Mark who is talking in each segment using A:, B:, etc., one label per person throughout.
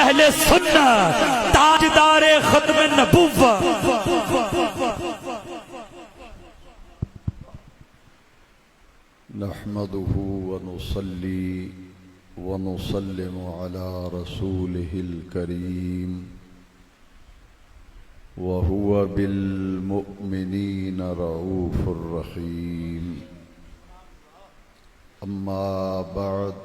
A: اہل سنت تاجدار ختم نبوت
B: نحمده ونصلي ونسلم على رسوله الكريم وهو بالمؤمنين رؤوف رحيم أما بعد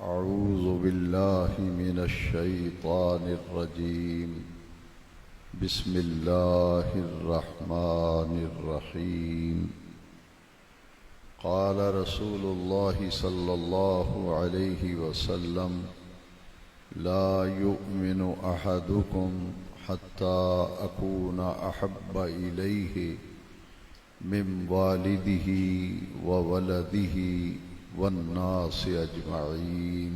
B: أعوذ بالله من الشيطان الرجيم بسم الله الرحمن الرحيم قال رسول الله صلى الله عليه وسلم لا يؤمن أحدكم حتى أكون أحب إليه من والده وولده والناس أجمعين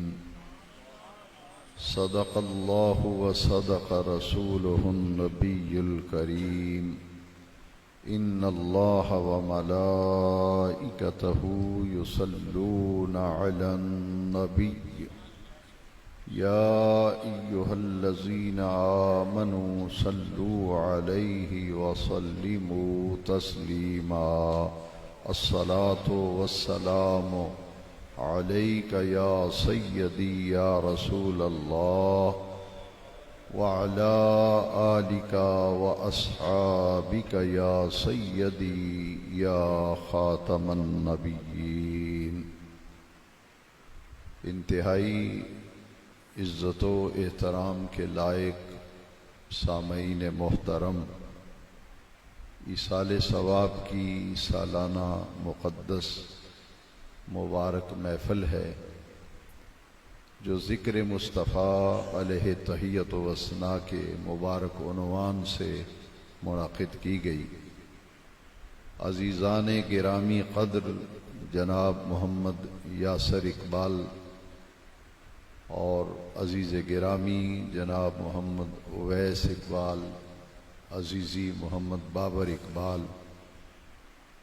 B: صدق الله وصدق رسوله النبي الكريم إن الله وملائكته يصلون على النبي يا أيها الذين آمنوا صلوا عليه وسلموا تسليما الصلاة والسلام عليك يا سيدي يا رسول الله وعلى آلك وأصحابك يا سيدي يا خاتم النبيين۔ انتہائی عزت و احترام کے لائق سامعین محترم، ایصال ثواب کی سالانہ مقدس مبارک محفل ہے جو ذکر مصطفیٰ علیہ تحیت و ثنا کے مبارک عنوان سے منعقد کی گئی۔ عزیزان گرامی قدر جناب محمد یاسر اقبال اور عزیز گرامی جناب محمد اویس اقبال، عزیزی محمد بابر اقبال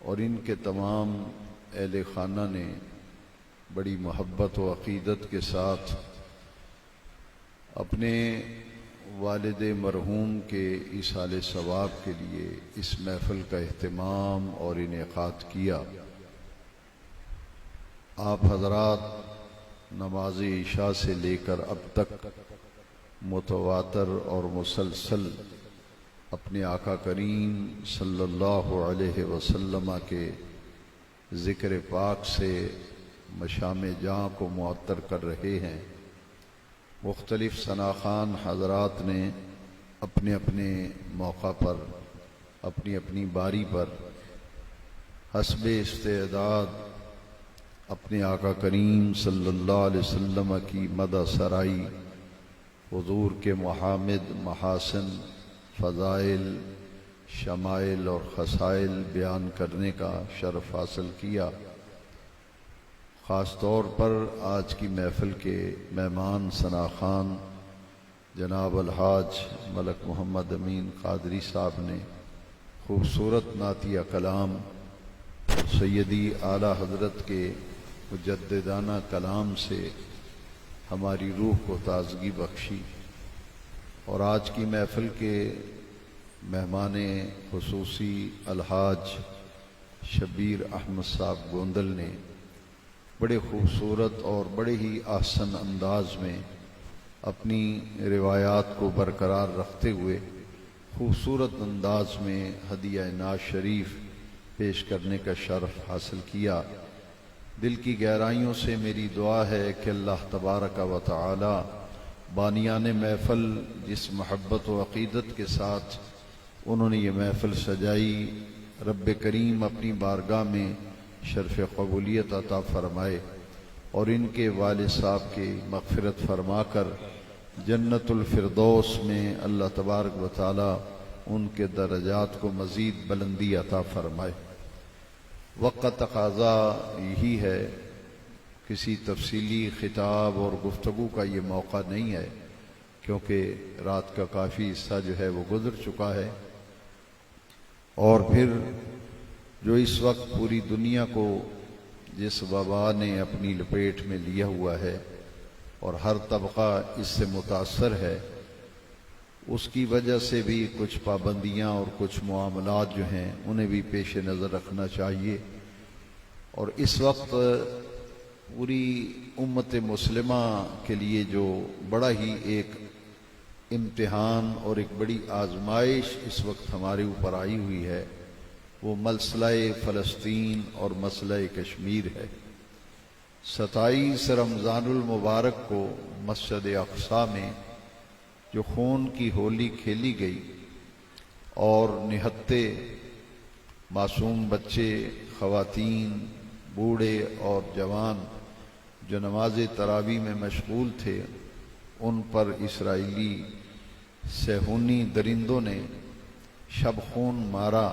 B: اور ان کے تمام اہل خانہ نے بڑی محبت و عقیدت کے ساتھ اپنے والد مرحوم کے ایصال ثواب کے لیے اس محفل کا اہتمام اور انعقاد کیا۔ آپ حضرات نماز عشاء سے لے کر اب تک متواتر اور مسلسل اپنے آقا کریم صلی اللہ علیہ وسلم کے ذکر پاک سے مشام جاں کو معطر کر رہے ہیں۔ مختلف ثناخوان حضرات نے اپنے اپنے موقع پر اپنی اپنی باری پر حسب استعداد اپنے آقا کریم صلی اللہ علیہ وسلم کی مدح سرائی، حضور کے محامد، محاسن، فضائل، شمائل اور خصائل بیان کرنے کا شرف حاصل کیا۔ خاص طور پر آج کی محفل کے مہمان ثناخوان جناب الحاج ملک محمد امین قادری صاحب نے خوبصورت نعتیہ کلام سیدی اعلیٰ حضرت کے مجددانہ کلام سے ہماری روح کو تازگی بخشی، اور آج کی محفل کے مہمان خصوصی الحاج شبیر احمد صاحب گوندل نے بڑے خوبصورت اور بڑے ہی احسن انداز میں اپنی روایات کو برقرار رکھتے ہوئے خوبصورت انداز میں ہدیہ ناز شریف پیش کرنے کا شرف حاصل کیا۔ دل کی گہرائیوں سے میری دعا ہے کہ اللہ تبارک و تعالی بانیان محفل جس محبت و عقیدت کے ساتھ انہوں نے یہ محفل سجائی، رب کریم اپنی بارگاہ میں شرف قبولیت عطا فرمائے اور ان کے والد صاحب کی مغفرت فرما کر جنت الفردوس میں اللہ تبارک و تعالی ان کے درجات کو مزید بلندی عطا فرمائے۔ وقت تقاضا یہی ہے، کسی تفصیلی خطاب اور گفتگو کا یہ موقع نہیں ہے کیونکہ رات کا کافی حصہ جو ہے وہ گزر چکا ہے، اور پھر جو اس وقت پوری دنیا کو جس وبا نے اپنی لپیٹ میں لیا ہوا ہے اور ہر طبقہ اس سے متاثر ہے، اس کی وجہ سے بھی کچھ پابندیاں اور کچھ معاملات جو ہیں انہیں بھی پیش نظر رکھنا چاہیے۔ اور اس وقت پوری امت مسلمہ کے لیے جو بڑا ہی ایک امتحان اور ایک بڑی آزمائش اس وقت ہمارے اوپر آئی ہوئی ہے، وہ مسئلہ فلسطین اور مسئلہ کشمیر ہے۔ 27 رمضان المبارک کو مسجد اقصی میں جو خون کی ہولی کھیلی گئی اور نہتے معصوم بچے، خواتین، بوڑھے اور جوان جو نماز تراویح میں مشغول تھے، ان پر اسرائیلی صہیونی درندوں نے شب خون مارا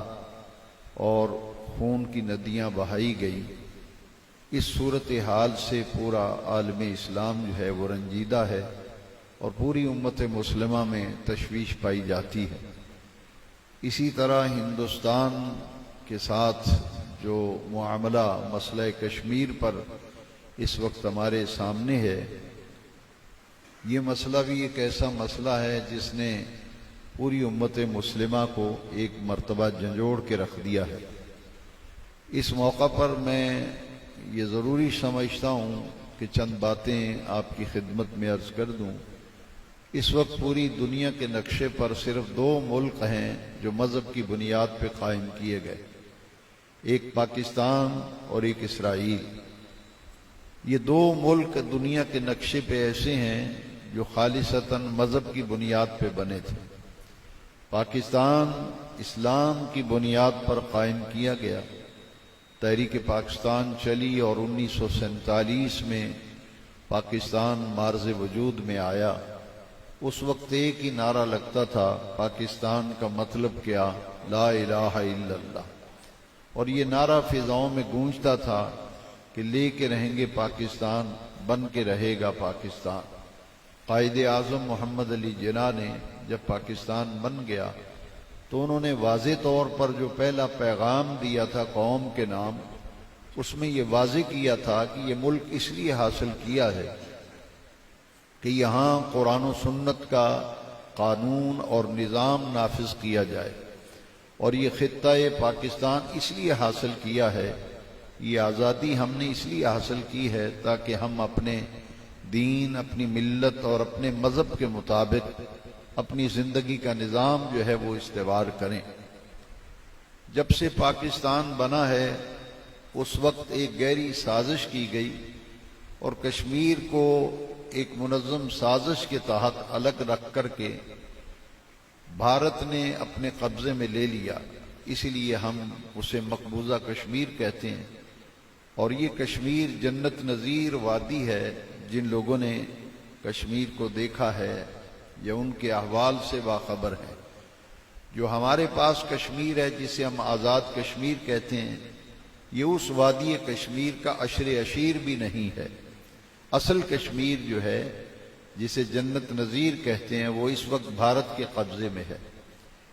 B: اور خون کی ندیاں بہائی گئی۔ اس صورتحال سے پورا عالم اسلام جو ہے وہ رنجیدہ ہے اور پوری امت مسلمہ میں تشویش پائی جاتی ہے۔ اسی طرح ہندوستان کے ساتھ جو معاملہ مسئلہ کشمیر پر اس وقت ہمارے سامنے ہے، یہ مسئلہ بھی ایک ایسا مسئلہ ہے جس نے پوری امت مسلمہ کو ایک مرتبہ جھنجھوڑ کے رکھ دیا ہے۔ اس موقع پر میں یہ ضروری سمجھتا ہوں کہ چند باتیں آپ کی خدمت میں عرض کر دوں۔ اس وقت پوری دنیا کے نقشے پر صرف 2 ملک ہیں جو مذہب کی بنیاد پہ قائم کیے گئے، ایک پاکستان اور ایک اسرائیل۔ یہ 2 ملک دنیا کے نقشے پہ ایسے ہیں جو خالصتاً مذہب کی بنیاد پہ بنے تھے۔ پاکستان اسلام کی بنیاد پر قائم کیا گیا، تحریک پاکستان چلی اور 1947 میں پاکستان معرض وجود میں آیا۔ اس وقت ایک ہی نعرہ لگتا تھا، پاکستان کا مطلب کیا؟ لا الہ الا اللہ۔ اور یہ نعرہ فضاؤں میں گونجتا تھا کہ لے کے رہیں گے پاکستان، بن کے رہے گا پاکستان۔ قائد اعظم محمد علی جناح نے جب پاکستان بن گیا تو انہوں نے واضح طور پر جو پہلا پیغام دیا تھا قوم کے نام، اس میں یہ واضح کیا تھا کہ یہ ملک اس لیے حاصل کیا ہے کہ یہاں قرآن و سنت کا قانون اور نظام نافذ کیا جائے، اور یہ خطہ پاکستان اس لیے حاصل کیا ہے، یہ آزادی ہم نے اس لیے حاصل کی ہے تاکہ ہم اپنے دین، اپنی ملت اور اپنے مذہب کے مطابق اپنی زندگی کا نظام جو ہے وہ استوار کریں۔ جب سے پاکستان بنا ہے اس وقت ایک گہری سازش کی گئی اور کشمیر کو ایک منظم سازش کے تحت الگ رکھ کر کے بھارت نے اپنے قبضے میں لے لیا، اسی لیے ہم اسے مقبوضہ کشمیر کہتے ہیں۔ اور یہ کشمیر جنت نظیر وادی ہے۔ جن لوگوں نے کشمیر کو دیکھا ہے یا ان کے احوال سے باخبر ہیں، جو ہمارے پاس کشمیر ہے جسے ہم آزاد کشمیر کہتے ہیں، یہ اس وادی کشمیر کا عشر عشیر بھی نہیں ہے۔ اصل کشمیر جو ہے جسے جنت نظیر کہتے ہیں وہ اس وقت بھارت کے قبضے میں ہے۔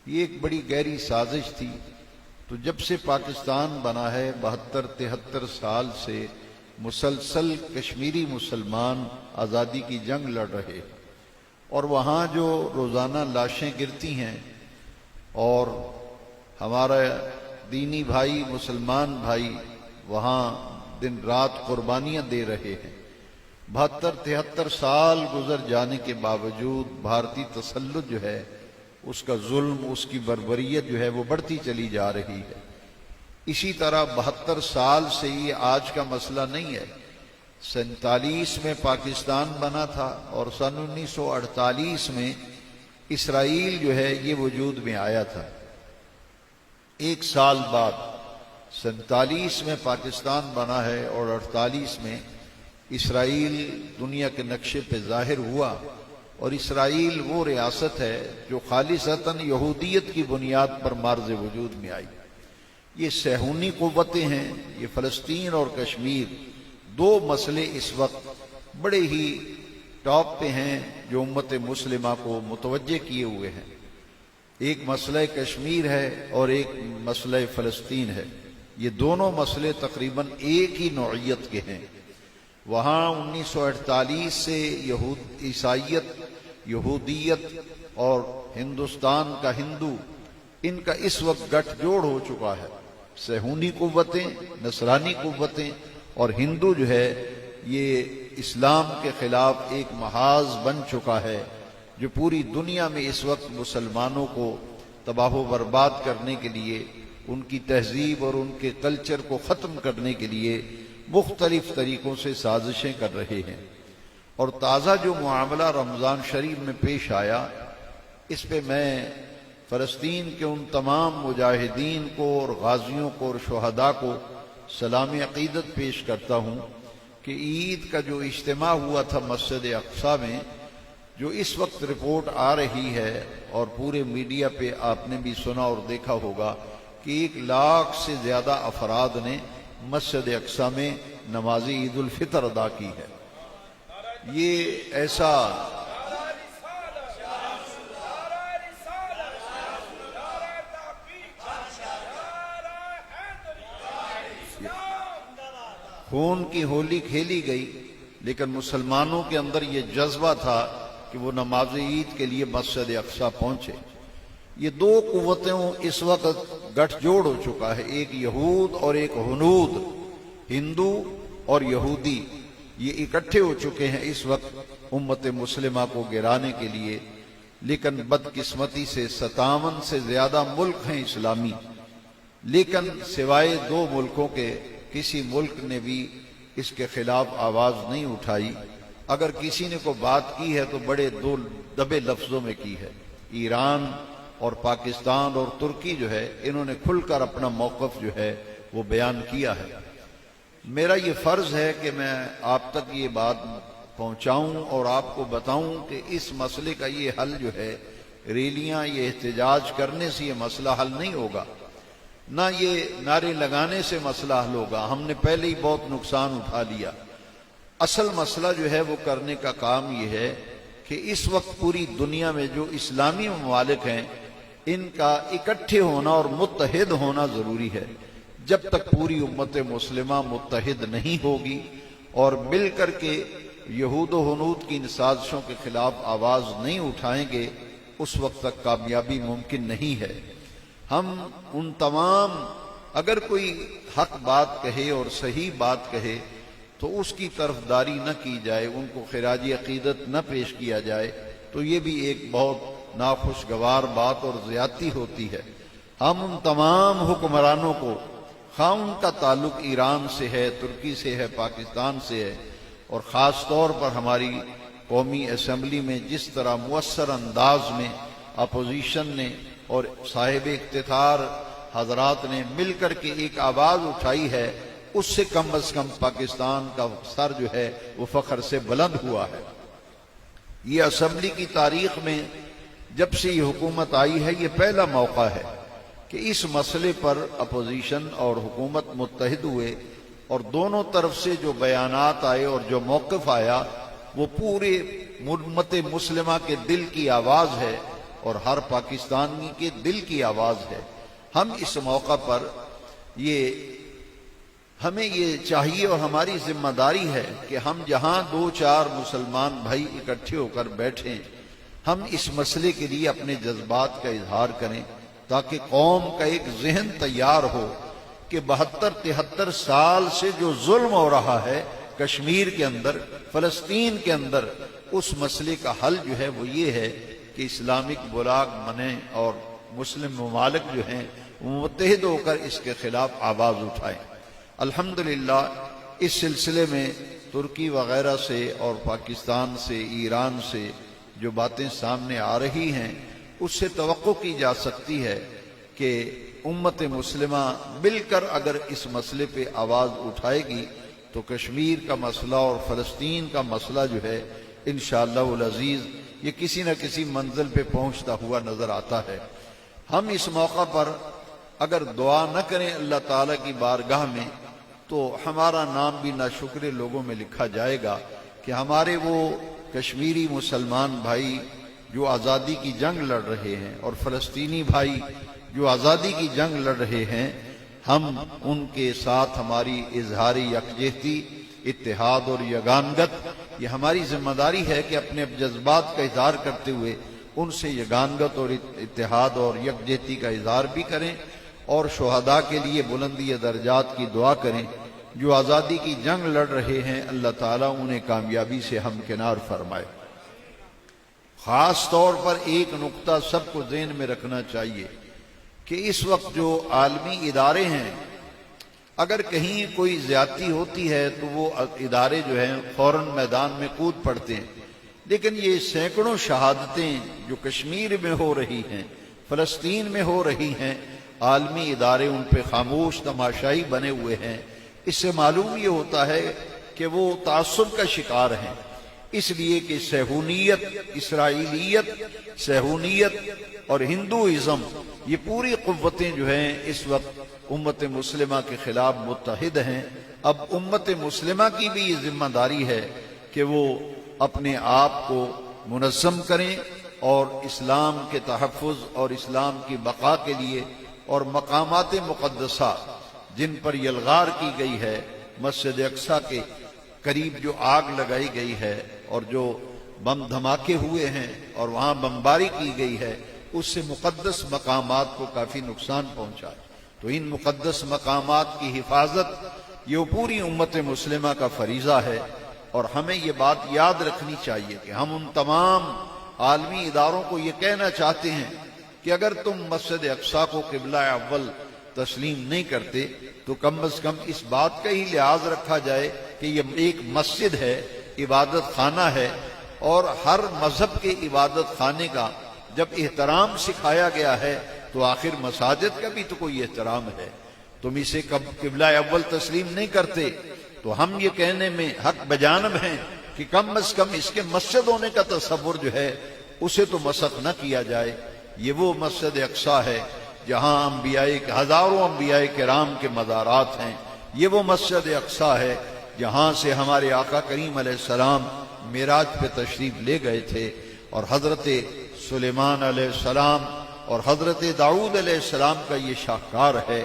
B: یہ ایک بڑی گہری سازش تھی۔ تو جب سے پاکستان بنا ہے 72-73 سال سے مسلسل کشمیری مسلمان آزادی کی جنگ لڑ رہے، اور وہاں جو روزانہ لاشیں گرتی ہیں اور ہمارا دینی بھائی، مسلمان بھائی وہاں دن رات قربانیاں دے رہے ہیں۔ 72-73 سال گزر جانے کے باوجود بھارتی تسلط جو ہے اس کا ظلم، اس کی بربریت جو ہے وہ بڑھتی چلی جا رہی ہے۔ اسی طرح 72 سال سے یہ آج کا مسئلہ نہیں ہے۔ 47 میں پاکستان بنا تھا اور سن 1948 میں اسرائیل جو ہے یہ وجود میں آیا تھا۔ 1 سال بعد 47 میں پاکستان بنا ہے اور 48 میں اسرائیل دنیا کے نقشے پہ ظاہر ہوا، اور اسرائیل وہ ریاست ہے جو خالصتاً یہودیت کی بنیاد پر معرض وجود میں آئی۔ یہ صہیونی قوتیں ہیں۔ یہ فلسطین اور کشمیر 2 مسئلے اس وقت بڑے ہی ٹاپ پہ ہیں جو امت مسلمہ کو متوجہ کیے ہوئے ہیں۔ ایک مسئلہ کشمیر ہے اور ایک مسئلہ فلسطین ہے۔ یہ دونوں مسئلے تقریباً ایک ہی نوعیت کے ہیں۔ وہاں 1948 سے عیسائیت، یہودیت اور ہندوستان کا ہندو، ان کا اس وقت گٹھ جوڑ ہو چکا ہے۔ صہیونی قوتیں، نصرانی قوتیں اور ہندو جو ہے یہ اسلام کے خلاف ایک محاذ بن چکا ہے، جو پوری دنیا میں اس وقت مسلمانوں کو تباہ و برباد کرنے کے لیے، ان کی تہذیب اور ان کے کلچر کو ختم کرنے کے لیے مختلف طریقوں سے سازشیں کر رہے ہیں۔ اور تازہ جو معاملہ رمضان شریف میں پیش آیا، اس پہ میں فلسطین کے ان تمام مجاہدین کو اور غازیوں کو اور شہداء کو سلام عقیدت پیش کرتا ہوں کہ عید کا جو اجتماع ہوا تھا مسجد اقصیٰ میں، جو اس وقت رپورٹ آ رہی ہے اور پورے میڈیا پہ آپ نے بھی سنا اور دیکھا ہوگا کہ 1 لاکھ سے زیادہ افراد نے مسجد اقصیٰ میں نماز عید الفطر ادا کی ہے۔ یہ ایسا خون کی ہولی کھیلی گئی، لیکن مسلمانوں کے اندر یہ جذبہ تھا کہ وہ نماز عید کے لیے مسجد اقصیٰ پہنچے۔ یہ 2 قوتوں اس وقت گٹھ جوڑ ہو چکا ہے، ایک یہود اور ایک ہنود، ہندو اور یہودی، یہ اکٹھے ہو چکے ہیں اس وقت امت مسلمہ کو گرانے کے لیے۔ لیکن بدقسمتی سے 57 سے زیادہ ملک ہیں اسلامی، لیکن سوائے 2 ملکوں کے کسی ملک نے بھی اس کے خلاف آواز نہیں اٹھائی۔ اگر کسی نے کوئی بات کی ہے تو بڑے 2 دبے لفظوں میں کی ہے۔ ایران اور پاکستان اور ترکی جو ہے، انہوں نے کھل کر اپنا موقف جو ہے وہ بیان کیا ہے۔ میرا یہ فرض ہے کہ میں آپ تک یہ بات پہنچاؤں اور آپ کو بتاؤں کہ اس مسئلے کا یہ حل جو ہے، ریلیاں، یہ احتجاج کرنے سے یہ مسئلہ حل نہیں ہوگا، نہ یہ نعرے لگانے سے مسئلہ حل ہوگا۔ ہم نے پہلے ہی بہت نقصان اٹھا لیا۔ اصل مسئلہ جو ہے وہ کرنے کا کام یہ ہے کہ اس وقت پوری دنیا میں جو اسلامی ممالک ہیں، ان کا اکٹھے ہونا اور متحد ہونا ضروری ہے۔ جب تک پوری امت مسلمہ متحد نہیں ہوگی اور مل کر کے یہود و ہنود کی ان سازشوں کے خلاف آواز نہیں اٹھائیں گے، اس وقت تک کامیابی ممکن نہیں ہے۔ ہم ان تمام، اگر کوئی حق بات کہے اور صحیح بات کہے تو اس کی طرفداری نہ کی جائے، ان کو خراج عقیدت نہ پیش کیا جائے، تو یہ بھی ایک بہت ناخوشگوار بات اور زیادتی ہوتی ہے۔ ہم ان تمام حکمرانوں کو، خواہ ان کا تعلق ایران سے ہے، ترکی سے ہے، پاکستان سے ہے، اور خاص طور پر ہماری قومی اسمبلی میں جس طرح مؤثر انداز میں اپوزیشن نے اور صاحب اقتدار حضرات نے مل کر کے ایک آواز اٹھائی ہے، اس سے کم از کم پاکستان کا سر جو ہے وہ فخر سے بلند ہوا ہے۔ یہ اسمبلی کی تاریخ میں جب سے یہ حکومت آئی ہے، یہ پہلا موقع ہے کہ اس مسئلے پر اپوزیشن اور حکومت متحد ہوئے، اور دونوں طرف سے جو بیانات آئے اور جو موقف آیا وہ پورے امت مسلمہ کے دل کی آواز ہے اور ہر پاکستانی کے دل کی آواز ہے۔ ہم اس موقع پر ہمیں یہ چاہیے اور ہماری ذمہ داری ہے کہ ہم جہاں 2-4 مسلمان بھائی اکٹھے ہو کر بیٹھیں، ہم اس مسئلے کے لیے اپنے جذبات کا اظہار کریں، تاکہ قوم کا ایک ذہن تیار ہو کہ 72-73 سال سے جو ظلم ہو رہا ہے کشمیر کے اندر، فلسطین کے اندر، اس مسئلے کا حل جو ہے وہ یہ ہے کہ اسلامک بلاگ بنیں اور مسلم ممالک جو ہیں متحد ہو کر اس کے خلاف آواز اٹھائیں۔ الحمدللہ اس سلسلے میں ترکی وغیرہ سے اور پاکستان سے، ایران سے جو باتیں سامنے آ رہی ہیں، اس سے توقع کی جا سکتی ہے کہ امت مسلمہ مل کر اگر اس مسئلے پہ آواز اٹھائے گی تو کشمیر کا مسئلہ اور فلسطین کا مسئلہ جو ہے انشاءاللہ العزیز یہ کسی نہ کسی منزل پہ پہنچتا ہوا نظر آتا ہے۔ ہم اس موقع پر اگر دعا نہ کریں اللہ تعالیٰ کی بارگاہ میں تو ہمارا نام بھی ناشکر لوگوں میں لکھا جائے گا کہ ہمارے وہ کشمیری مسلمان بھائی جو آزادی کی جنگ لڑ رہے ہیں اور فلسطینی بھائی جو آزادی کی جنگ لڑ رہے ہیں، ہم ان کے ساتھ ہماری اظہار یکجہتی اتحاد اور یگانگت، یہ ہماری ذمہ داری ہے کہ اپنے جذبات کا اظہار کرتے ہوئے ان سے یگانگت اور اتحاد اور یکجہتی کا اظہار بھی کریں، اور شہداء کے لیے بلندی درجات کی دعا کریں۔ جو آزادی کی جنگ لڑ رہے ہیں اللہ تعالیٰ انہیں کامیابی سے ہمکنار فرمائے۔ خاص طور پر ایک نقطہ سب کو ذہن میں رکھنا چاہیے کہ اس وقت جو عالمی ادارے ہیں، اگر کہیں کوئی زیادتی ہوتی ہے تو وہ ادارے جو ہیں فوراً میدان میں کود پڑتے ہیں، لیکن یہ سینکڑوں شہادتیں جو کشمیر میں ہو رہی ہیں، فلسطین میں ہو رہی ہیں، عالمی ادارے ان پہ خاموش تماشائی بنے ہوئے ہیں۔ اس سے معلوم یہ ہوتا ہے کہ وہ تعصب کا شکار ہیں، اس لیے کہ صہیونیت، اسرائیلیت، صہیونیت اور ہندوازم، یہ پوری قوتیں جو ہیں اس وقت امت مسلمہ کے خلاف متحد ہیں۔ اب امت مسلمہ کی بھی یہ ذمہ داری ہے کہ وہ اپنے آپ کو منظم کریں اور اسلام کے تحفظ اور اسلام کی بقا کے لیے، اور مقامات مقدسہ جن پر یلغار کی گئی ہے، مسجد اقصی کے قریب جو آگ لگائی گئی ہے اور جو بم دھماکے ہوئے ہیں اور وہاں بمباری کی گئی ہے، اس سے مقدس مقامات کو کافی نقصان پہنچا ہے۔ تو ان مقدس مقامات کی حفاظت یہ پوری امت مسلمہ کا فریضہ ہے، اور ہمیں یہ بات یاد رکھنی چاہیے کہ ہم ان تمام عالمی اداروں کو یہ کہنا چاہتے ہیں کہ اگر تم مسجد اقصی کو قبلہ اول تسلیم نہیں کرتے تو کم از کم اس بات کا ہی لحاظ رکھا جائے کہ یہ ایک مسجد ہے، عبادت خانہ ہے، اور ہر مذہب کے عبادت خانے کا جب احترام سکھایا گیا ہے تو آخر مساجد کا بھی تو کوئی احترام ہے۔ تم اسے قبلہ اول تسلیم نہیں کرتے تو ہم یہ کہنے میں حق بجانب ہیں کہ کم از کم اس کے مسجد ہونے کا تصور جو ہے اسے تو مسخ نہ کیا جائے۔ یہ وہ مسجد اقصی ہے جہاں ہزاروں انبیاء کرام کے مزارات ہیں، یہ وہ مسجد اقصی ہے جہاں سے ہمارے آقا کریم علیہ السلام معراج پہ تشریف لے گئے تھے، اور حضرت سلیمان علیہ السلام اور حضرت داؤد علیہ السلام کا یہ شاہکار ہے۔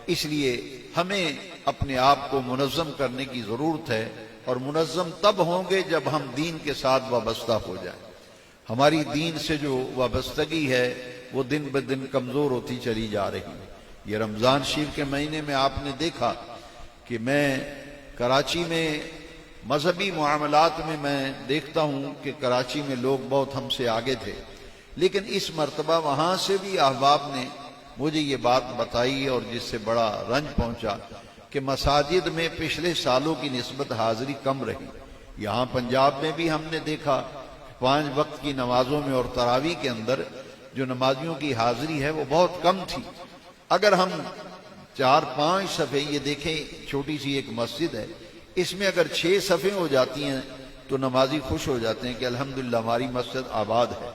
B: اس لیے ہمیں اپنے آپ کو منظم کرنے کی ضرورت ہے، اور منظم تب ہوں گے جب ہم دین کے ساتھ وابستہ ہو جائیں۔ ہماری دین سے جو وابستگی ہے وہ دن بدن کمزور ہوتی چلی جا رہی ہے۔ یہ رمضان شریف کے مہینے میں آپ نے دیکھا کہ میں کراچی میں مذہبی معاملات میں دیکھتا ہوں کہ کراچی میں لوگ بہت ہم سے آگے تھے، لیکن اس مرتبہ وہاں سے بھی احباب نے مجھے یہ بات بتائی اور جس سے بڑا رنج پہنچا کہ مساجد میں پچھلے سالوں کی نسبت حاضری کم رہی۔ یہاں پنجاب میں بھی ہم نے دیکھا 5 وقت کی نمازوں میں اور تراویح کے اندر جو نمازیوں کی حاضری ہے وہ بہت کم تھی۔ اگر ہم 4-5 صفحے یہ دیکھیں، چھوٹی سی ایک مسجد ہے، اس میں اگر 6 صفحے ہو جاتی ہیں تو نمازی خوش ہو جاتے ہیں کہ الحمدللہ ہماری مسجد آباد ہے۔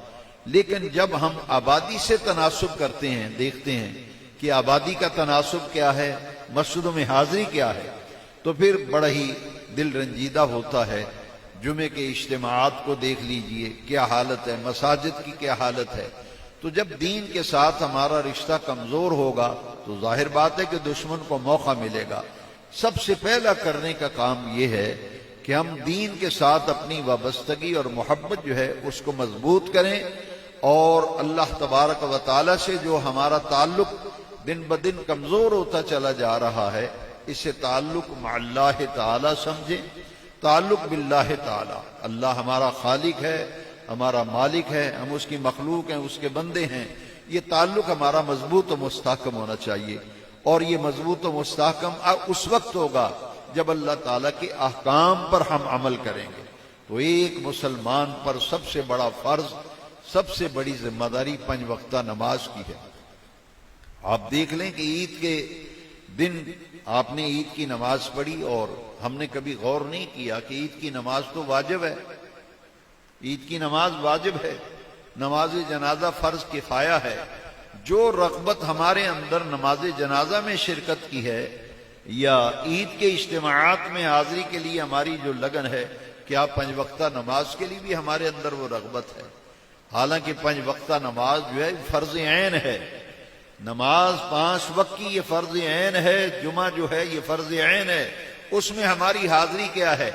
B: لیکن جب ہم آبادی سے تناسب کرتے ہیں، دیکھتے ہیں کہ آبادی کا تناسب کیا ہے، مسجدوں میں حاضری کیا ہے، تو پھر بڑا ہی دل رنجیدہ ہوتا ہے۔ جمعے کے اجتماعات کو دیکھ لیجئے کیا حالت ہے، مساجد کی کیا حالت ہے۔ تو جب دین کے ساتھ ہمارا رشتہ کمزور ہوگا تو ظاہر بات ہے کہ دشمن کو موقع ملے گا۔ سب سے پہلا کرنے کا کام یہ ہے کہ ہم دین کے ساتھ اپنی وابستگی اور محبت جو ہے اس کو مضبوط کریں، اور اللہ تبارک و تعالی سے جو ہمارا تعلق دن بدن کمزور ہوتا چلا جا رہا ہے، اسے تعلق مع اللہ تعالی سمجھیں، تعلق باللہ تعالی۔ اللہ ہمارا خالق ہے، ہمارا مالک ہے، ہم اس کی مخلوق ہیں، اس کے بندے ہیں۔ یہ تعلق ہمارا مضبوط و مستحکم ہونا چاہیے، اور یہ مضبوط و مستحکم اس وقت ہوگا جب اللہ تعالیٰ کے احکام پر ہم عمل کریں گے۔ تو ایک مسلمان پر سب سے بڑا فرض، سب سے بڑی ذمہ داری 5 وقتہ نماز کی ہے۔ آپ دیکھ لیں کہ عید کے دن آپ نے عید کی نماز پڑھی، اور ہم نے کبھی غور نہیں کیا کہ عید کی نماز تو واجب ہے، عید کی نماز واجب ہے، نماز جنازہ فرض کفایہ ہے۔ جو رغبت ہمارے اندر نماز جنازہ میں شرکت کی ہے یا عید کے اجتماعات میں حاضری کے لیے ہماری جو لگن ہے، کیا 5 وقتہ نماز کے لیے بھی ہمارے اندر وہ رغبت ہے؟ حالانکہ 5 وقتہ نماز جو ہے فرض عین ہے، نماز 5 وقت کی یہ فرض عین ہے، جمعہ جو ہے یہ فرض عین ہے، اس میں ہماری حاضری کیا ہے؟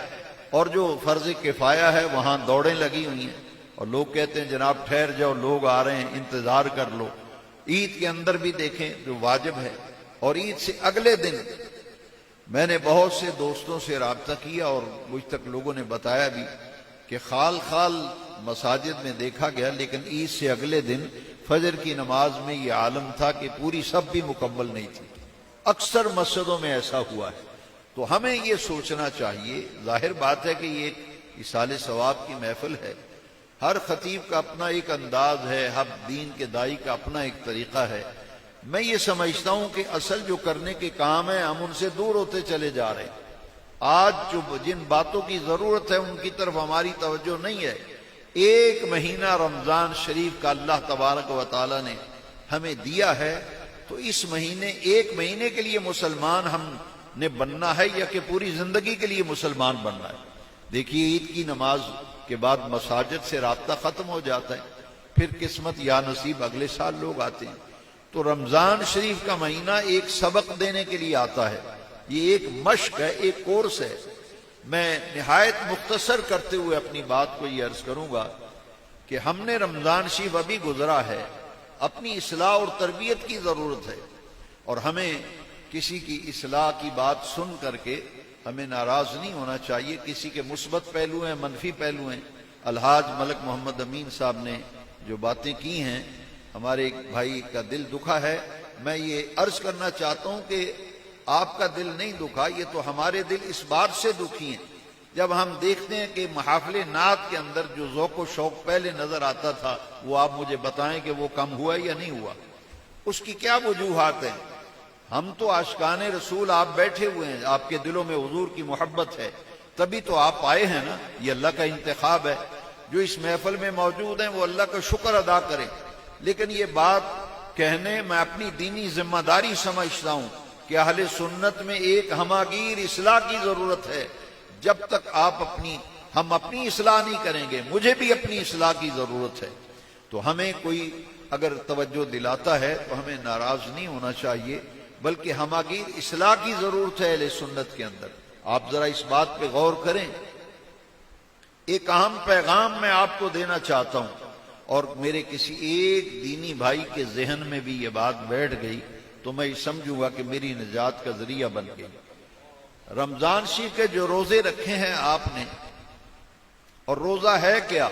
B: اور جو فرض کفایہ ہے وہاں دوڑیں لگی ہوئی ہیں، اور لوگ کہتے ہیں جناب ٹھہر جاؤ، لوگ آ رہے ہیں، انتظار کر لو۔ عید کے اندر بھی دیکھیں جو واجب ہے، اور عید سے اگلے دن میں نے بہت سے دوستوں سے رابطہ کیا اور مجھ تک لوگوں نے بتایا بھی کہ خال خال مساجد میں دیکھا گیا، لیکن عید سے اگلے دن فجر کی نماز میں یہ عالم تھا کہ پوری سب بھی مکمل نہیں تھی۔ اکثر مسجدوں میں ایسا ہوا ہے۔ تو ہمیں یہ سوچنا چاہیے، ظاہر بات ہے کہ یہ ایصال ثواب کی محفل ہے، ہر خطیب کا اپنا ایک انداز ہے، ہر دین کے داعی کا اپنا ایک طریقہ ہے۔ میں یہ سمجھتا ہوں کہ اصل جو کرنے کے کام ہیں ہم ان سے دور ہوتے چلے جا رہے ہیں۔ آج جو جن باتوں کی ضرورت ہے ان کی طرف ہماری توجہ نہیں ہے۔ ایک مہینہ رمضان شریف کا اللہ تبارک و تعالی نے ہمیں دیا ہے، تو اس مہینے ایک مہینے کے لیے مسلمان ہم نے بننا ہے یا کہ پوری زندگی کے لیے مسلمان بننا ہے؟ دیکھیے عید کی نماز کے بعد مساجد سے رابطہ ختم ہو جاتا ہے، پھر قسمت یا نصیب اگلے سال لوگ آتے ہیں۔ تو رمضان شریف کا مہینہ ایک سبق دینے کے لیے آتا ہے، یہ ایک مشق ہے، ایک کورس ہے۔ میں نہایت مختصر کرتے ہوئے اپنی بات کو یہ عرض کروں گا کہ ہم نے رمضان شریف ابھی گزرا ہے، اپنی اصلاح اور تربیت کی ضرورت ہے، اور ہمیں کسی کی اصلاح کی بات سن کر کے ہمیں ناراض نہیں ہونا چاہیے۔ کسی کے مثبت پہلو ہیں، منفی پہلو ہیں۔ الحاج ملک محمد امین صاحب نے جو باتیں کی ہیں، ہمارے ایک بھائی کا دل دکھا ہے۔ میں یہ عرض کرنا چاہتا ہوں کہ آپ کا دل نہیں دکھا، یہ تو ہمارے دل اس بات سے دکھی ہیں جب ہم دیکھتے ہیں کہ محافل نعت کے اندر جو ذوق و شوق پہلے نظر آتا تھا وہ آپ مجھے بتائیں کہ وہ کم ہوا یا نہیں ہوا، اس کی کیا وجوہات ہیں؟ ہم تو عاشقان رسول، آپ بیٹھے ہوئے ہیں، آپ کے دلوں میں حضور کی محبت ہے، تبھی تو آپ آئے ہیں نا۔ یہ اللہ کا انتخاب ہے۔ جو اس محفل میں موجود ہیں وہ اللہ کا شکر ادا کریں۔ لیکن یہ بات کہنے میں اپنی دینی ذمہ داری سمجھتا ہوں کہ اہل سنت میں ایک ہماگیر اصلاح کی ضرورت ہے۔ جب تک ہم اپنی اصلاح نہیں کریں گے، مجھے بھی اپنی اصلاح کی ضرورت ہے۔ تو ہمیں کوئی اگر توجہ دلاتا ہے تو ہمیں ناراض نہیں ہونا چاہیے، بلکہ ہماگیر اصلاح کی ضرورت ہے اہل سنت کے اندر۔ آپ ذرا اس بات پہ غور کریں۔ ایک اہم پیغام میں آپ کو دینا چاہتا ہوں، اور میرے کسی ایک دینی بھائی کے ذہن میں بھی یہ بات بیٹھ گئی تو میں سمجھوں گا کہ میری نجات کا ذریعہ بن گئی۔ رمضان شریف کے جو روزے رکھے ہیں آپ نے، اور روزہ ہے کیا؟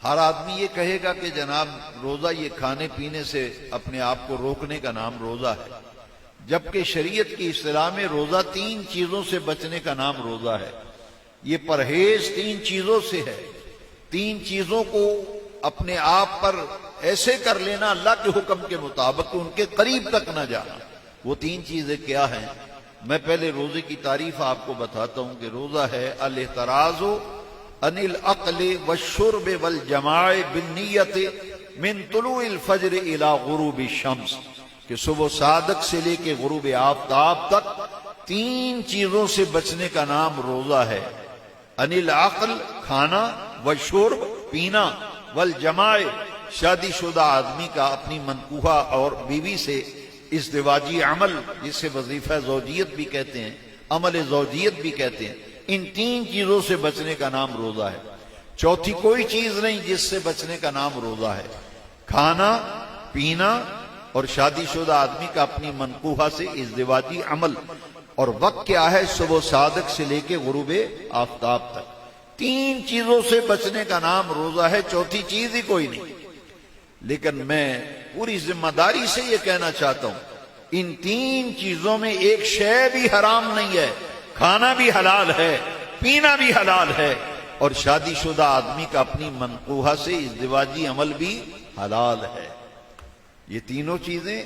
B: ہر آدمی یہ کہے گا کہ جناب روزہ یہ کھانے پینے سے اپنے آپ کو روکنے کا نام روزہ ہے، جبکہ شریعت کی اصطلاح میں روزہ 3 چیزوں سے بچنے کا نام روزہ ہے۔ یہ پرہیز 3 چیزوں سے ہے۔ 3 چیزوں کو اپنے آپ پر ایسے کر لینا اللہ کے حکم کے مطابق کہ ان کے قریب تک نہ جانا۔ وہ 3 چیزیں کیا ہیں؟ میں پہلے روزے کی تعریف آپ کو بتاتا ہوں کہ روزہ ہے الاحتراز عن الاکل والشرب والجماع بالنیت من طلوع الفجر الى غروب الشمس، کہ صبح صادق سے لے کے غروب آفتاب تک 3 چیزوں سے بچنے کا نام روزہ ہے۔ عن العقل کھانا، والشرب پینا، والجماع شادی شدہ آدمی کا اپنی منکوحہ اور بیوی سے ازدواجی عمل، جسے وظیفہ زوجیت بھی کہتے ہیں، عمل زوجیت بھی کہتے ہیں، ان 3 چیزوں سے بچنے کا نام روزہ ہے۔ چوتھی کوئی چیز نہیں جس سے بچنے کا نام روزہ ہے۔ کھانا، پینا اور شادی شدہ آدمی کا اپنی منکوحہ سے ازدواجی عمل، اور وقت کیا ہے؟ صبح صادق سے لے کے غروب آفتاب تک۔ 3 چیزوں سے بچنے کا نام روزہ ہے، چوتھی چیز ہی کوئی نہیں۔ لیکن میں پوری ذمہ داری سے یہ کہنا چاہتا ہوں، ان 3 چیزوں میں ایک شے بھی حرام نہیں ہے۔ کھانا بھی حلال ہے، پینا بھی حلال ہے، اور شادی شدہ آدمی کا اپنی منکوحہ سے ازدواجی عمل بھی حلال ہے۔ یہ تینوں چیزیں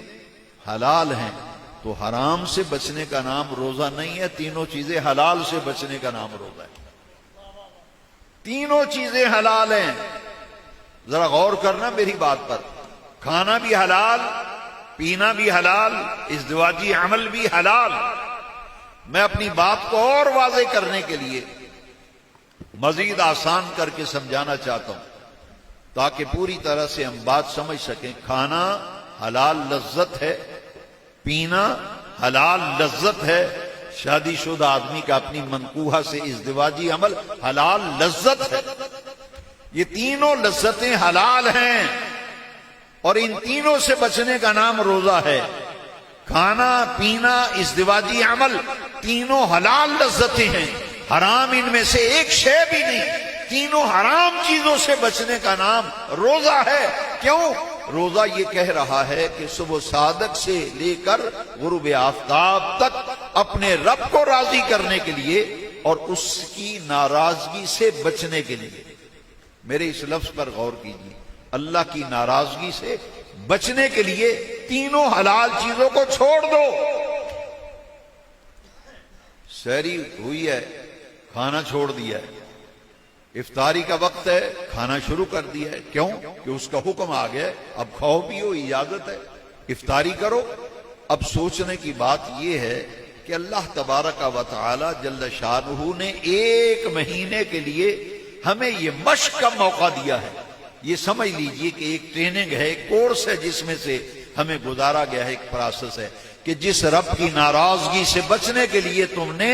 B: حلال ہیں، تو حرام سے بچنے کا نام روزہ نہیں ہے، تینوں چیزیں حلال سے بچنے کا نام روزہ ہے۔ تینوں چیزیں حلال ہیں، ذرا غور کرنا میری بات پر۔ کھانا بھی حلال، پینا بھی حلال، ازدواجی عمل بھی حلال۔ میں اپنی بات کو اور واضح کرنے کے لیے مزید آسان کر کے سمجھانا چاہتا ہوں تاکہ پوری طرح سے ہم بات سمجھ سکیں۔ کھانا حلال لذت ہے، پینا حلال لذت ہے، شادی شدہ آدمی کا اپنی منکوحہ سے ازدواجی عمل حلال لذت ہے. یہ تینوں لذتیں حلال ہیں اور ان تینوں سے بچنے کا نام روزہ ہے. کھانا پینا ازدواجی عمل تینوں حلال لذتیں ہیں، حرام ان میں سے ایک شے بھی نہیں. تینوں حرام چیزوں سے بچنے کا نام روزہ ہے. کیوں؟ روزہ یہ کہہ رہا ہے کہ صبح صادق سے لے کر غروب آفتاب تک اپنے رب کو راضی کرنے کے لیے اور اس کی ناراضگی سے بچنے کے لیے. میرے اس لفظ پر غور کیجیے، اللہ کی ناراضگی سے بچنے کے لیے تینوں حلال چیزوں کو چھوڑ دو. سحری ہوئی ہے، کھانا چھوڑ دیا ہے. افطاری کا وقت ہے، کھانا شروع کر دیا ہے. کیوں؟ کہ اس کا حکم آ گیا، اب کھاؤ پیو، اجازت ہے، افطاری کرو. اب سوچنے کی بات یہ ہے کہ اللہ تبارک و تعالی جل شانہ نے 1 مہینے کے لیے ہمیں یہ مشق کا موقع دیا ہے. یہ سمجھ لیجئے کہ ایک ٹریننگ ہے، ایک کورس ہے جس میں سے ہمیں گزارا گیا ہے، ایک پروسیس ہے کہ جس رب کی ناراضگی سے بچنے کے لیے تم نے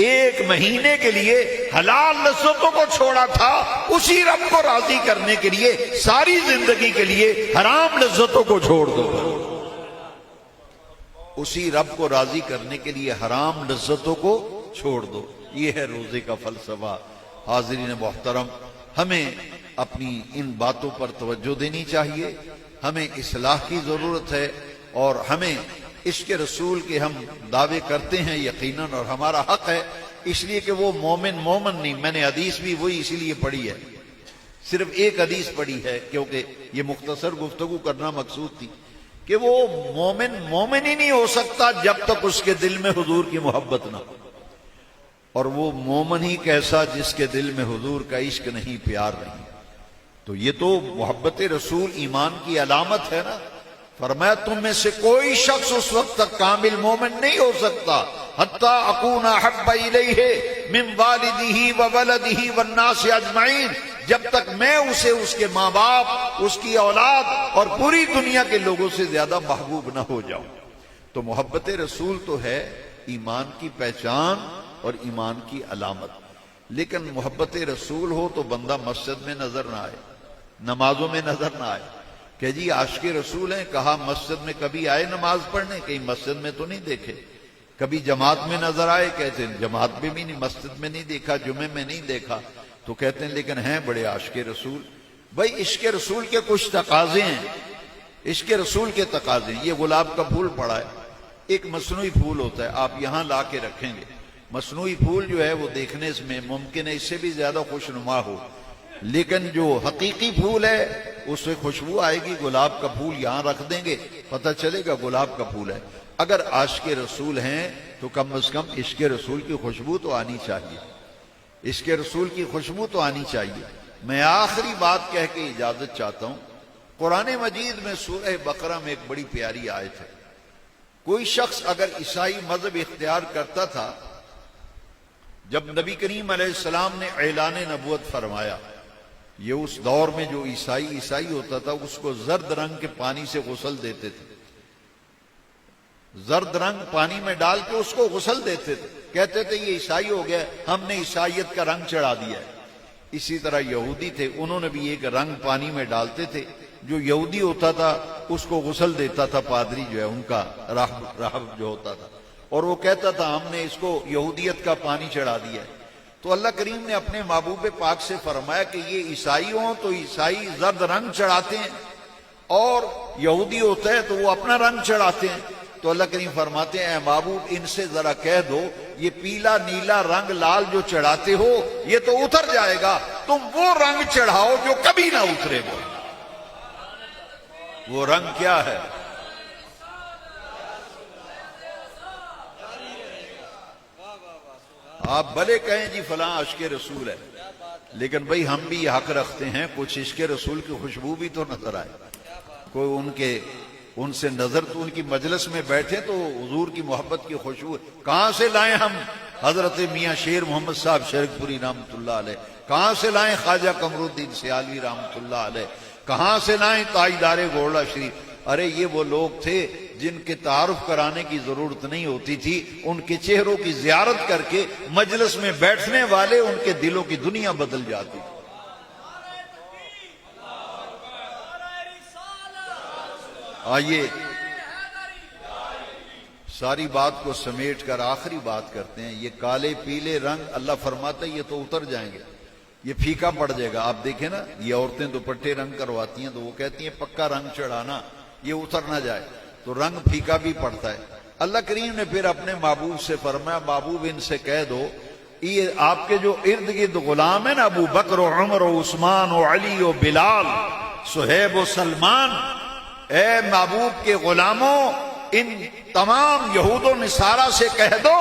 B: 1 مہینے کے لیے حلال لذتوں کو چھوڑا تھا، اسی رب کو راضی کرنے کے لیے ساری زندگی کے لیے حرام لذتوں کو چھوڑ دو. اسی رب کو راضی کرنے کے لیے حرام لذتوں کو چھوڑ دو. یہ ہے روزے کا فلسفہ. حاضرین محترم، ہمیں اپنی ان باتوں پر توجہ دینی چاہیے. ہمیں اصلاح کی ضرورت ہے اور ہمیں عشق رسول کے ہم دعوے کرتے ہیں یقیناً، اور ہمارا حق ہے، اس لیے کہ وہ مومن نہیں. میں نے حدیث بھی وہی اسی لیے پڑھی ہے، صرف ایک حدیث پڑھی ہے کیونکہ یہ مختصر گفتگو کرنا مقصود تھی کہ وہ مومن ہی نہیں ہو سکتا جب تک اس کے دل میں حضور کی محبت نہ ہو. اور وہ مومن ہی کیسا جس کے دل میں حضور کا عشق نہیں، پیار نہیں. تو یہ تو محبت رسول ایمان کی علامت ہے نا. فرمایا تم میں سے کوئی شخص اس وقت تک کامل مومن نہیں ہو سکتا حتی اکون احب الیہ من والدہ وولدہ والناس اجمعین، جب تک میں اسے اس کے ماں باپ، اس کی اولاد اور پوری دنیا کے لوگوں سے زیادہ محبوب نہ ہو جاؤں. تو محبت رسول تو ہے ایمان کی پہچان اور ایمان کی علامت. لیکن محبت رسول ہو تو بندہ مسجد میں نظر نہ آئے، نمازوں میں نظر نہ آئے کہ جی عاشق رسول ہیں. کہا مسجد میں کبھی آئے نماز پڑھنے؟ کہیں مسجد میں تو نہیں دیکھے. کبھی جماعت میں نظر آئے؟ کہتے ہیں جماعت میں بھی نہیں، مسجد میں نہیں دیکھا، جمعے میں نہیں دیکھا. تو کہتے ہیں لیکن ہیں بڑے عاشق رسول. بھائی عشق رسول کے کچھ تقاضے ہیں، عشق رسول کے تقاضے. یہ گلاب کا پھول پڑا ہے، ایک مصنوعی پھول ہوتا ہے، آپ یہاں لا کے رکھیں گے. مصنوعی پھول جو ہے وہ دیکھنے میں ممکن ہے اس سے بھی زیادہ خوشنما ہو، لیکن جو حقیقی پھول ہے اس سے خوشبو آئے گی. گلاب کا پھول یہاں رکھ دیں گے، پتہ چلے گا گلاب کا پھول ہے. اگر عاشق رسول ہیں تو کم از کم عشق رسول کی خوشبو تو آنی چاہیے، عشق رسول کی خوشبو تو آنی چاہیے. میں آخری بات کہہ کے اجازت چاہتا ہوں. قرآن مجید میں سورہ بقرہ میں ایک بڑی پیاری آیت ہے. کوئی شخص اگر عیسائی مذہب اختیار کرتا تھا، جب نبی کریم علیہ السلام نے اعلان نبوت فرمایا، یہ اس دور میں جو عیسائی ہوتا تھا اس کو زرد رنگ کے پانی سے غسل دیتے تھے، زرد رنگ پانی میں ڈال کے اس کو غسل دیتے تھے. کہتے تھے یہ عیسائی ہو گیا، ہم نے عیسائیت کا رنگ چڑھا دیا ہے. اسی طرح یہودی تھے، انہوں نے بھی ایک رنگ پانی میں ڈالتے تھے. جو یہودی ہوتا تھا اس کو غسل دیتا تھا پادری جو ہے ان کا راہب جو ہوتا تھا، اور وہ کہتا تھا ہم نے اس کو یہودیت کا پانی چڑھا دیا ہے. تو اللہ کریم نے اپنے محبوب پاک سے فرمایا کہ یہ عیسائی ہوں تو عیسائی زرد رنگ چڑھاتے ہیں، اور یہودی ہوتا ہے تو وہ اپنا رنگ چڑھاتے ہیں. تو اللہ کریم فرماتے ہیں اے محبوب ان سے ذرا کہہ دو یہ پیلا نیلا رنگ لال جو چڑھاتے ہو یہ تو اتر جائے گا، تم وہ رنگ چڑھاؤ جو کبھی نہ اترے گا. وہ رنگ کیا ہے؟ آپ بھلے کہیں جی فلاں عشق رسول ہے، لیکن بھئی ہم بھی حق رکھتے ہیں کچھ عشق رسول کی خوشبو بھی تو نظر آئے. کوئی ان سے نظر تو ان کی مجلس میں بیٹھے تو حضور کی محبت کی خوشبو کہاں سے لائیں ہم؟ حضرت میاں شیر محمد صاحب شرک پوری رحمۃ اللہ علیہ. کہاں سے لائیں خواجہ قمر الدین سیالوی رحمۃ اللہ علیہ؟ کہاں سے لائیں تاجدار گولڑا شریف؟ ارے یہ وہ لوگ تھے جن کے تعارف کرانے کی ضرورت نہیں ہوتی تھی، ان کے چہروں کی زیارت کر کے مجلس میں بیٹھنے والے ان کے دلوں کی دنیا بدل جاتی تھی۔ آئیے ساری بات کو سمیٹ کر آخری بات کرتے ہیں۔ یہ کالے پیلے رنگ اللہ فرماتا ہے یہ تو اتر جائیں گے، یہ پھیکا پڑ جائے گا۔ آپ دیکھیں نا، یہ عورتیں دوپٹے رنگ کرواتی ہیں تو وہ کہتی ہیں پکا رنگ چڑھانا، یہ اتر نہ جائے، تو رنگ پھیکا بھی پڑتا ہے۔ اللہ کریم نے پھر اپنے محبوب سے فرمایا محبوب ان سے کہہ دو، یہ آپ کے جو ارد گرد غلام ہیں نا، ابو بکر و عمر و عثمان و علی و بلال، صہیب و سلمان، اے محبوب کے غلاموں، ان تمام یہود و نصارہ سے کہہ دو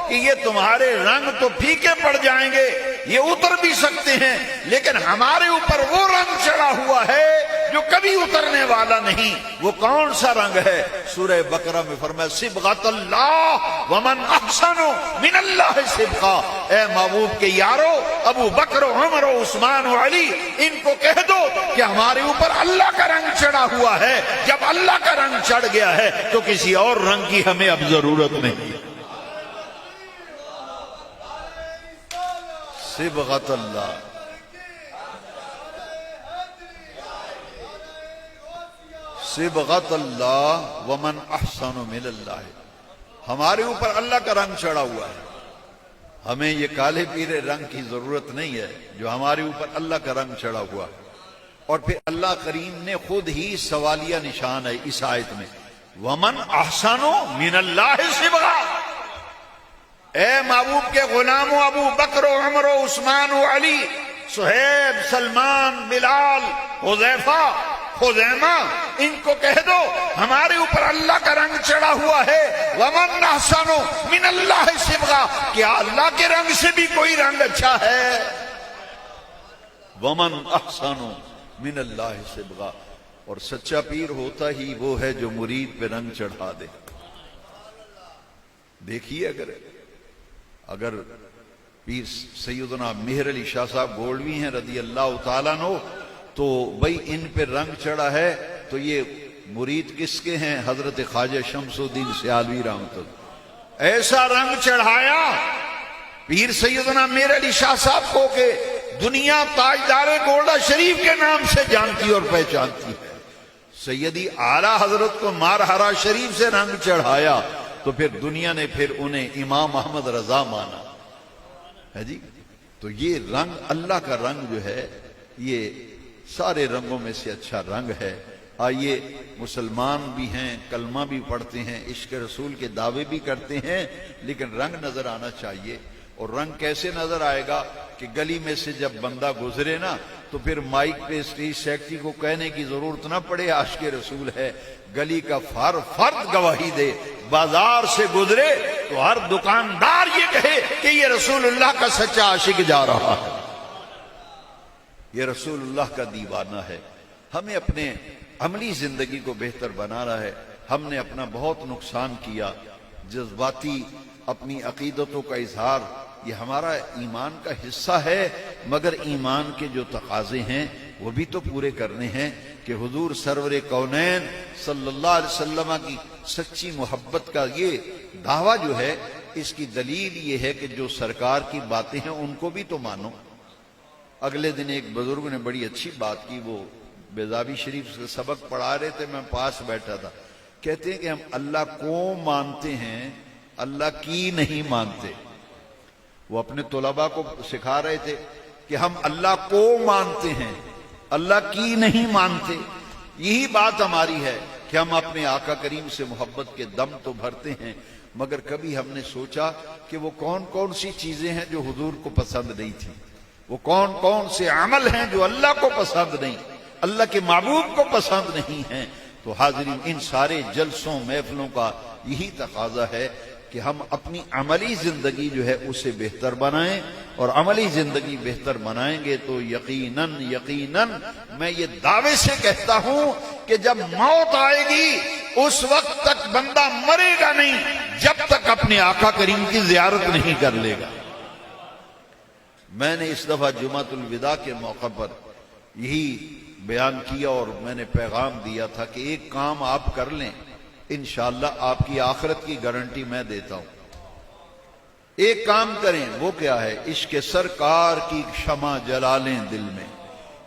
B: کہ یہ تمہارے رنگ تو پھیکے پڑ جائیں گے، یہ اتر بھی سکتے ہیں، لیکن ہمارے اوپر وہ رنگ چڑھا ہوا ہے جو کبھی اترنے والا نہیں۔ وہ کون سا رنگ ہے؟ سورہ بقرہ میں فرمایا صبغۃ اللہ ومن احسن من اللہ صبغہ۔ اے محبوب کے یارو، ابو بکر و عمر و عثمان و علی، ان کو کہہ دو کہ ہمارے اوپر اللہ کا رنگ چڑھا ہوا ہے، جب اللہ کا رنگ چڑھ گیا ہے تو کسی اور رنگ کی ہمیں اب ضرورت نہیں۔ صبغۃ اللہ، صبغۃ اللہ ومن احسن من اللہ، ہمارے اوپر اللہ کا رنگ چڑھا ہوا ہے، ہمیں یہ کالے پیلے رنگ کی ضرورت نہیں ہے، جو ہمارے اوپر اللہ کا رنگ چڑھا ہوا ہے۔ اور پھر اللہ کریم نے خود ہی سوالیہ نشان ہے اس آیت میں، ومن احسن من اللہ صبغہ۔ اے محبوب کے غلاموں، ابو بکر و عمر و عثمان و علی، صہیب، سلمان، بلال، حذیفہ، خزیمہ، ان کو کہہ دو ہمارے اوپر اللہ کا رنگ چڑھا ہوا ہے، ومن احسن من اللہ صبغہ، کیا اللہ کے رنگ سے بھی کوئی رنگ اچھا ہے؟ ومن احسن من اللہ صبغہ۔ اور سچا پیر ہوتا ہی وہ ہے جو مرید پہ رنگ چڑھا دے۔ دیکھیے اگر پیر سیدنا مہر علی شاہ صاحب گولوی ہیں رضی اللہ تعالیٰ عنہ، تو بھئی ان پہ رنگ چڑھا ہے تو یہ مرید کس کے ہیں؟ حضرت خواجہ شمس الدین سیالوی رحمۃ اللہ۔ ایسا رنگ چڑھایا پیر سیدنا مہر علی شاہ صاحب کو کہ دنیا تاجدار گولڈا شریف کے نام سے جانتی اور پہچانتی ہے۔ سیدی اعلیٰ حضرت کو مارہرا شریف سے رنگ چڑھایا تو پھر دنیا نے پھر انہیں امام احمد رضا مانا ہے جی۔ تو یہ رنگ، اللہ کا رنگ جو ہے، یہ سارے رنگوں میں سے اچھا رنگ ہے۔ آئیے مسلمان بھی ہیں، کلمہ بھی پڑھتے ہیں، عشق رسول کے دعوے بھی کرتے ہیں، لیکن رنگ نظر آنا چاہیے۔ اور رنگ کیسے نظر آئے گا کہ گلی میں سے جب بندہ گزرے نا تو پھر مائک پہ اسٹیج سیکٹری کو کہنے کی ضرورت نہ پڑے عاشق رسول ہے، گلی کا فرد گواہی دے، بازار سے گزرے تو ہر دکاندار یہ کہے کہ یہ رسول اللہ کا سچا عاشق جا رہا ہے، یہ رسول اللہ کا دیوانہ ہے۔ ہمیں اپنے عملی زندگی کو بہتر بنانا ہے۔ ہم نے اپنا بہت نقصان کیا، جذباتی اپنی عقیدتوں کا اظہار، یہ ہمارا ایمان کا حصہ ہے، مگر ایمان کے جو تقاضے ہیں وہ بھی تو پورے کرنے ہیں کہ حضور سرور کونین صلی اللہ علیہ وسلم کی سچی محبت کا یہ دعویٰ جو ہے، اس کی دلیل یہ ہے کہ جو سرکار کی باتیں ہیں ان کو بھی تو مانو۔ اگلے دن ایک بزرگ نے بڑی اچھی بات کی، وہ بیضاوی شریف سے سبق پڑھا رہے تھے، میں پاس بیٹھا تھا، کہتے ہیں کہ ہم اللہ کو مانتے ہیں، اللہ کی نہیں مانتے۔ وہ اپنے طلباء کو سکھا رہے تھے کہ ہم اللہ کو مانتے ہیں، اللہ کی نہیں مانتے۔ یہی بات ہماری ہے کہ ہم اپنے آقا کریم سے محبت کے دم تو بھرتے ہیں، مگر کبھی ہم نے سوچا کہ وہ کون کون سی چیزیں ہیں جو حضور کو پسند نہیں تھی، وہ کون کون سے عمل ہیں جو اللہ کو پسند نہیں، اللہ کے محبوب کو پسند نہیں ہیں۔ تو حاضرین، ان سارے جلسوں محفلوں کا یہی تقاضا ہے کہ ہم اپنی عملی زندگی جو ہے اسے بہتر بنائیں، اور عملی زندگی بہتر بنائیں گے تو یقیناً میں یہ دعوے سے کہتا ہوں کہ جب موت آئے گی اس وقت تک بندہ مرے گا نہیں جب تک اپنے آقا کریم کی زیارت نہیں کر لے گا۔ میں نے اس دفعہ جمعۃ الوداع کے موقع پر یہی بیان کیا اور میں نے پیغام دیا تھا کہ ایک کام آپ کر لیں انشاءاللہ آپ کی آخرت کی گارنٹی میں دیتا ہوں۔ ایک کام کریں، وہ کیا ہے؟ عشق سرکار کی شمع جلا لیں دل میں،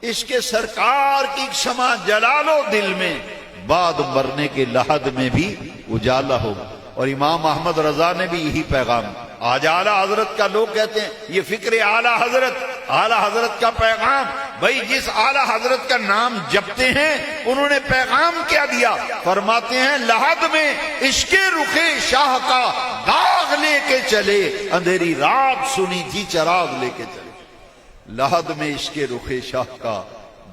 B: عشق سرکار کی شمع جلا لو دل میں، بعد مرنے کے لحد میں بھی اجالا ہوگا۔ اور امام احمد رضا نے بھی یہی پیغام، آج اعلیٰ حضرت کا لوگ کہتے ہیں یہ فکر اعلیٰ حضرت کا پیغام، بھائی جس اعلیٰ حضرت کا نام جپتے ہیں انہوں نے پیغام کیا دیا؟ فرماتے ہیں لحد میں عشق رخ شاہ کا داغ لے کے چلے، اندھیری رات سنی تھی چراغ لے کے چلے۔ لحد میں عشق رخ شاہ کا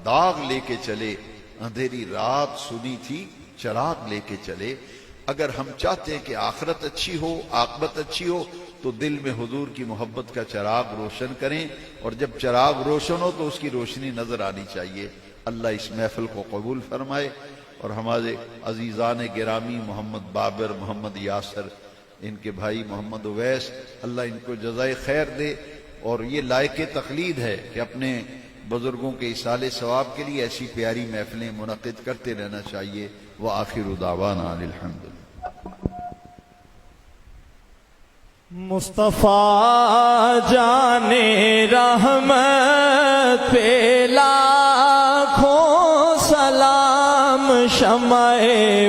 B: داغ لے کے چلے، اندھیری رات سنی تھی چراغ لے کے چلے۔ اگر ہم چاہتے ہیں کہ آخرت اچھی ہو، عاقبت اچھی ہو، تو دل میں حضور کی محبت کا چراغ روشن کریں، اور جب چراغ روشن ہو تو اس کی روشنی نظر آنی چاہیے۔ اللہ اس محفل کو قبول فرمائے، اور ہمارے عزیزان گرامی محمد بابر، محمد یاسر، ان کے بھائی محمد اویس، اللہ ان کو جزائے خیر دے، اور یہ لائق تقلید ہے کہ اپنے بزرگوں کے ایصال ثواب کے لیے ایسی پیاری محفلیں منعقد کرتے رہنا چاہیے۔ وآخر دعوانا الحمدللہ۔
C: مصطفیٰ جان رحمت پہ لاکھوں سلام، شمع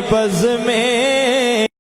C: بز میں